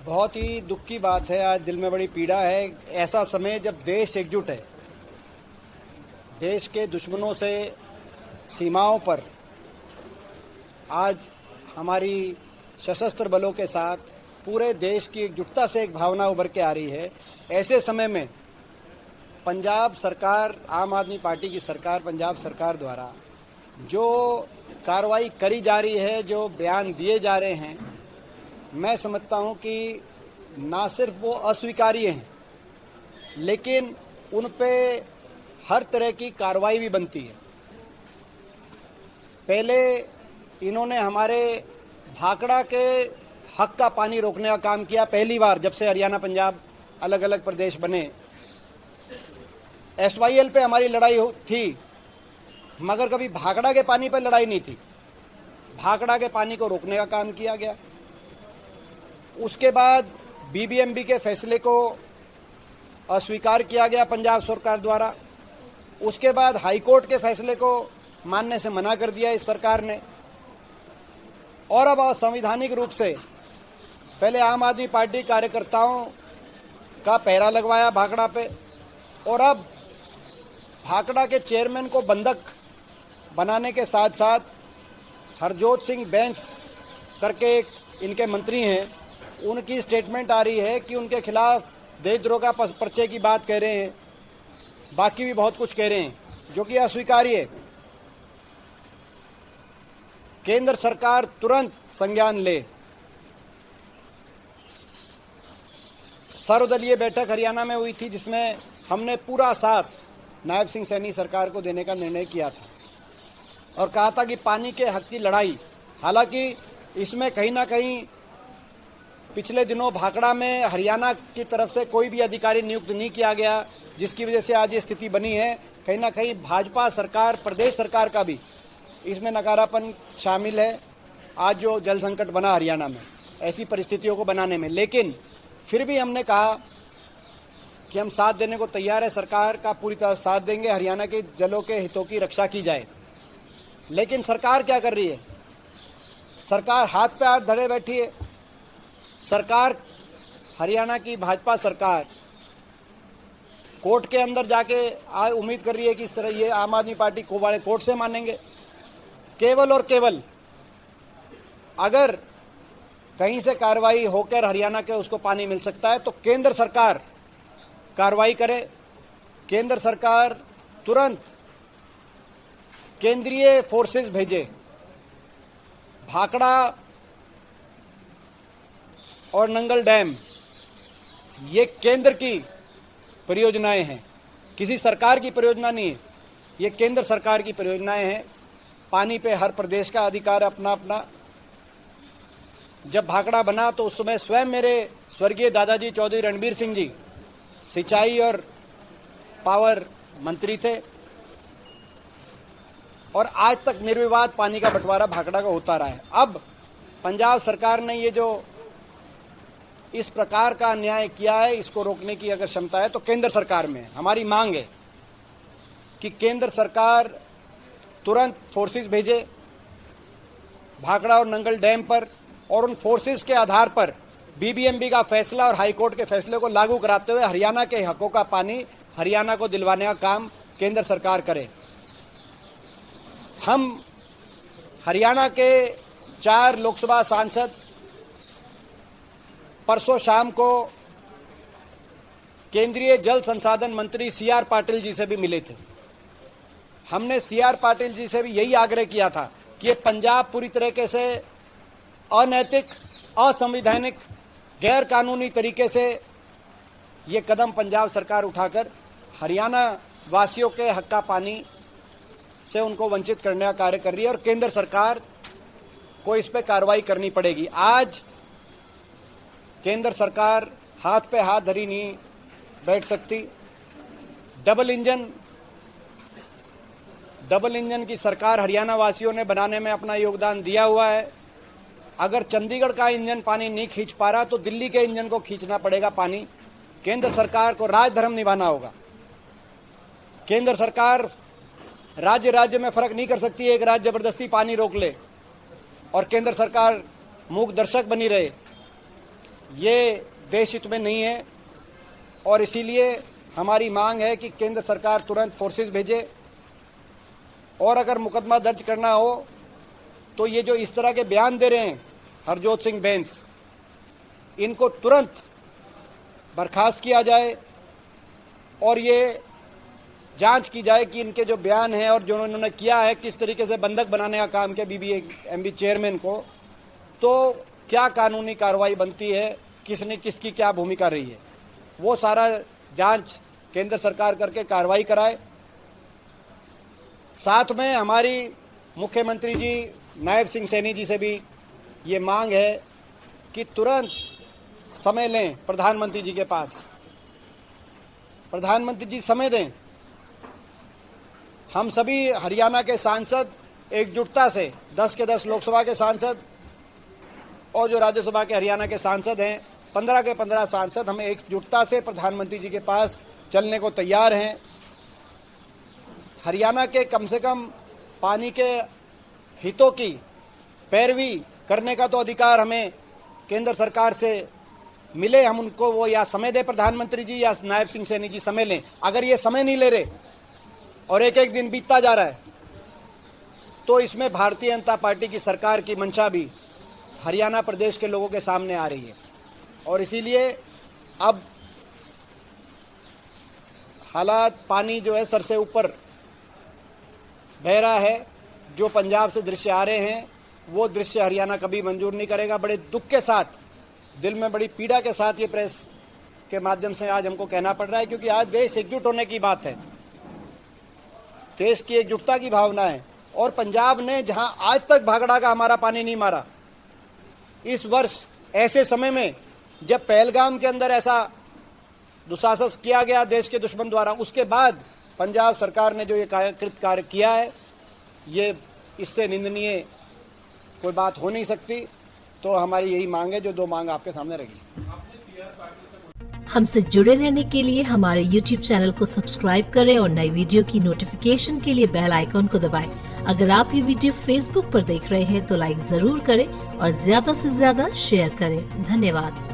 बहुत ही दुख की बात है। आज दिल में बड़ी पीड़ा है। ऐसा समय जब देश एकजुट है, देश के दुश्मनों से सीमाओं पर आज हमारी सशस्त्र बलों के साथ पूरे देश की एकजुटता से एक भावना उभर के आ रही है। ऐसे समय में पंजाब सरकार, आम आदमी पार्टी की सरकार, पंजाब सरकार द्वारा जो कार्रवाई करी जा रही है, जो बयान दिए जा रहे हैं, मैं समझता हूं कि ना सिर्फ वो अस्वीकार्य हैं, लेकिन उन पे हर तरह की कार्रवाई भी बनती है। पहले इन्होंने हमारे भाखड़ा के हक का पानी रोकने का काम किया। पहली बार जब से हरियाणा पंजाब अलग अलग प्रदेश बने, SYL पे हमारी लड़ाई थी, मगर कभी भाखड़ा के पानी पर लड़ाई नहीं थी। भाखड़ा के पानी को रोकने का काम किया गया। उसके बाद BBMP के फैसले को अस्वीकार किया गया पंजाब सरकार द्वारा। उसके बाद हाईकोर्ट के फैसले को मानने से मना कर दिया इस सरकार ने। और अब असंवैधानिक रूप से पहले आम आदमी पार्टी कार्यकर्ताओं का पहरा लगवाया भाखड़ा पे, और अब भाखड़ा के चेयरमैन को बंधक बनाने के साथ साथ हरजोत सिंह बैंस करके एक इनके मंत्री हैं, उनकी स्टेटमेंट आ रही है कि उनके खिलाफ देशद्रोह का पर्चे की बात कह रहे हैं। बाकी भी बहुत कुछ कह रहे हैं जो कि अस्वीकार्य है। केंद्र सरकार तुरंत संज्ञान ले। सर्वदलीय बैठक हरियाणा में हुई थी, जिसमें हमने पूरा साथ नायब सिंह सैनी सरकार को देने का निर्णय किया था और कहा था कि पानी के हक की लड़ाई, हालांकि इसमें कहीं ना कहीं पिछले दिनों भाखड़ा में हरियाणा की तरफ से कोई भी अधिकारी नियुक्त नहीं किया गया, जिसकी वजह से आज ये स्थिति बनी है। कहीं ना कहीं भाजपा सरकार, प्रदेश सरकार का भी इसमें नकारापन शामिल है। आज जो जल संकट बना हरियाणा में, ऐसी परिस्थितियों को बनाने में, लेकिन फिर भी हमने कहा कि हम साथ देने को तैयार है, सरकार का पूरी तरह साथ देंगे, हरियाणा के जलों के हितों की रक्षा की जाए। लेकिन सरकार क्या कर रही है? सरकार हाथ पे हाथ धरे बैठी है। सरकार, हरियाणा की भाजपा सरकार कोर्ट के अंदर जाके उम्मीद कर रही है कि ये आम आदमी पार्टी को वाले कोर्ट से मानेंगे। केवल और केवल अगर कहीं से कार्रवाई होकर हरियाणा के उसको पानी मिल सकता है तो केंद्र सरकार कार्रवाई करे। केंद्र सरकार तुरंत केंद्रीय फोर्सेस भेजे। भाखड़ा और नंगल डैम ये केंद्र की परियोजनाएं हैं, किसी सरकार की परियोजना नहीं है, ये केंद्र सरकार की परियोजनाएं हैं। पानी पे हर प्रदेश का अधिकार अपना अपना। जब भाखड़ा बना तो उस समय स्वयं मेरे स्वर्गीय दादाजी चौधरी रणबीर सिंह जी सिंचाई और पावर मंत्री थे, और आज तक निर्विवाद पानी का बंटवारा भाखड़ा का होता रहा है। अब पंजाब सरकार ने ये जो इस प्रकार का अन्याय किया है, इसको रोकने की अगर क्षमता है तो केंद्र सरकार में। हमारी मांग है कि केंद्र सरकार तुरंत फोर्सेस भेजे भाखड़ा और नंगल डैम पर, और उन फोर्सेस के आधार पर BBMP का फैसला और हाईकोर्ट के फैसले को लागू कराते हुए हरियाणा के हकों का पानी हरियाणा को दिलवाने का काम केंद्र सरकार करे। हम हरियाणा के 4 लोकसभा सांसद परसों शाम को केंद्रीय जल संसाधन मंत्री CR पाटिल जी से भी मिले थे। हमने CR पाटिल जी से भी यही आग्रह किया था कि ये पंजाब पूरी तरीके से अनैतिक, असंवैधानिक, गैर कानूनी तरीके से ये कदम पंजाब सरकार उठाकर हरियाणा वासियों के हक का पानी से उनको वंचित करने का कार्य कर रही है, और केंद्र सरकार को इस पे कार्रवाई करनी पड़ेगी। आज केंद्र सरकार हाथ पे हाथ धरी नहीं बैठ सकती। डबल इंजन की सरकार हरियाणा वासियों ने बनाने में अपना योगदान दिया हुआ है। अगर चंडीगढ़ का इंजन पानी नहीं खींच पा रहा तो दिल्ली के इंजन को खींचना पड़ेगा पानी। केंद्र सरकार को राजधर्म निभाना होगा। केंद्र सरकार राज्य राज्य में फर्क नहीं कर सकती है। एक राज्य जबरदस्ती पानी रोक ले और केंद्र सरकार मूक दर्शक बनी रहे। ये देश हित में नहीं है और इसीलिए हमारी मांग है कि केंद्र सरकार तुरंत फोर्सेस भेजे और अगर मुकदमा दर्ज करना हो तो ये जो इस तरह के बयान दे रहे हैं हरजोत सिंह बैंस, इनको तुरंत बर्खास्त किया जाए और ये जांच की जाए कि इनके जो बयान हैं और जो इन्होंने किया है किस तरीके से बंधक बनाने का काम किया BBMB चेयरमैन को, तो क्या कानूनी कार्रवाई बनती है, किसने किसकी क्या भूमिका रही है, वो सारा जांच केंद्र सरकार करके कार्रवाई कराए। साथ में हमारी मुख्यमंत्री जी नायब सिंह सैनी जी से भी ये मांग है कि तुरंत समय लें प्रधानमंत्री जी के पास, प्रधानमंत्री जी समय दें। हम सभी हरियाणा के सांसद एकजुटता से 10 के 10 लोकसभा के सांसद और जो राज्यसभा के हरियाणा के सांसद हैं 15 के 15 सांसद हम एकजुटता से प्रधानमंत्री जी के पास चलने को तैयार हैं। हरियाणा के कम से कम पानी के हितों की पैरवी करने का तो अधिकार हमें केंद्र सरकार से मिले, हम उनको वो या समय दे प्रधानमंत्री जी या नायब सिंह सैनी जी समय लें। अगर ये समय नहीं ले रहे और एक एक दिन बीतता जा रहा है तो इसमें भारतीय जनता पार्टी की सरकार की मंशा भी हरियाणा प्रदेश के लोगों के सामने आ रही है और इसीलिए अब हालात पानी जो है सर से ऊपर बह रहा है। जो पंजाब से दृश्य आ रहे हैं वो दृश्य हरियाणा कभी मंजूर नहीं करेगा। बड़े दुख के साथ, दिल में बड़ी पीड़ा के साथ ये प्रेस के माध्यम से आज हमको कहना पड़ रहा है, क्योंकि आज देश एकजुट होने की बात है, देश की एकजुटता की भावना है। और पंजाब ने जहां आज तक भागड़ा का हमारा पानी नहीं मारा, इस वर्ष ऐसे समय में जब पहलगाम के अंदर ऐसा दुस्साहस किया गया देश के दुश्मन द्वारा, उसके बाद पंजाब सरकार ने जो ये कृत कार्य किया है, ये इससे निंदनीय कोई बात हो नहीं सकती। तो हमारी यही मांग है, जो 2 मांग आपके सामने रखी। हमसे जुड़े रहने के लिए हमारे YouTube चैनल को सब्सक्राइब करें और नई वीडियो की नोटिफिकेशन के लिए बेल आइकॉन को दबाएं। अगर आप ये वीडियो Facebook पर देख रहे हैं तो लाइक जरूर करें और ज्यादा से ज्यादा शेयर करें। धन्यवाद।